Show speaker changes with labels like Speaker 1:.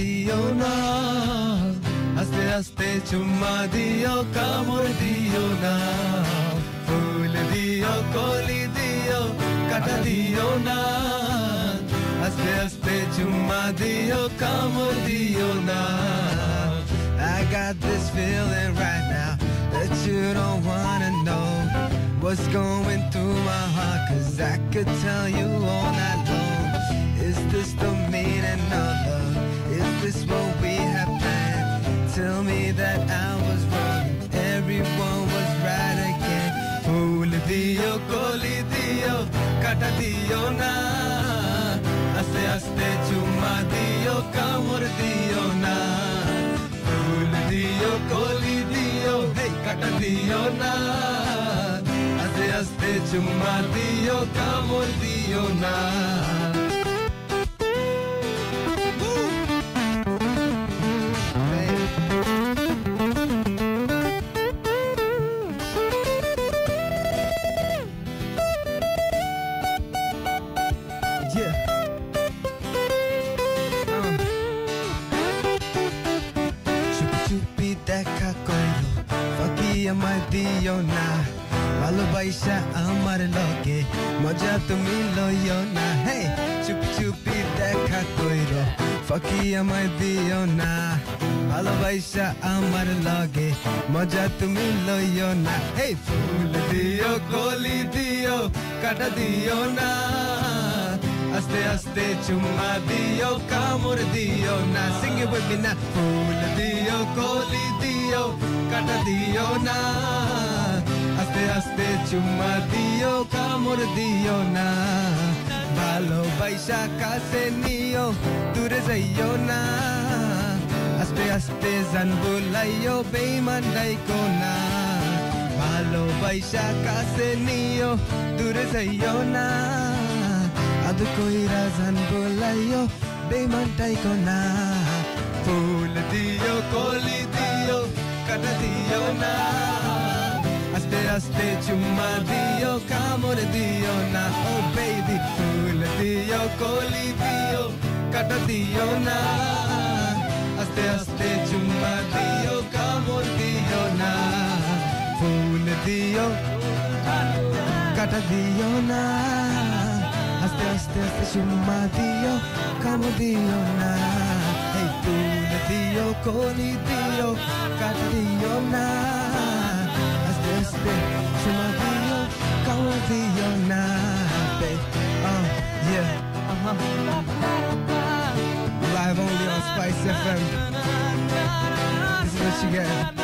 Speaker 1: দিও না আস্তে আস্তে চুম্মা দিও কামড় দিও না ফুল দিও কলি দিও কাটা দিও না আস্তে আস্তে চুম্মা দিও কামড় দিও না I got this feeling right now that you don't wanna know what's going through my heart, 'cause I could tell you all night long. Is this the meaning of love? Is this what we have planned? Tell me that I was wrong, everyone was right again. Fool dio, koli dio, kata dio na aste aste chumma dio, kamor dio na Fool dio, koli dio, hey kata dio na aste aste chumma dio, kamor dio na দেখা কইলো ফাঁকি আমায় দিও না ভালোবাসা আমার লগে মজা তুমি লইও না হে চুপি চুপি দেখা কইলো ফাঁকি আমায় দিও না ভালোবাসা আমার লগে মজা তুমি লইও না হে ফুল দিও কলি দিও কাটা দিও না aste aste chumma dio kamor dio na sing it with me now fool dio koli dio kata dio na aste aste chumma dio kamor dio na ভালোবাসা কাছে নিও দূরে যাইও না আস্তে আস্তে জান বুলাইও বেঈমান ডাইকো না ভালোবাসা কাছে নিও দূরে যাইও না Adu koira zan bolayo beman taiko na Fool dio koli dio kata dio na Aste aste chumma dio kamor dio na Oh baby fool dio koli dio kata dio na Aste aste chumma dio kamor dio na Fool dio kata dio na Aste aste aste chumma dio kamo dio na Hey fool dio koli dio kata dio na Aste aste chumma dio kamo dio na Babe, yeah, live only on Spice FM. This is what you get.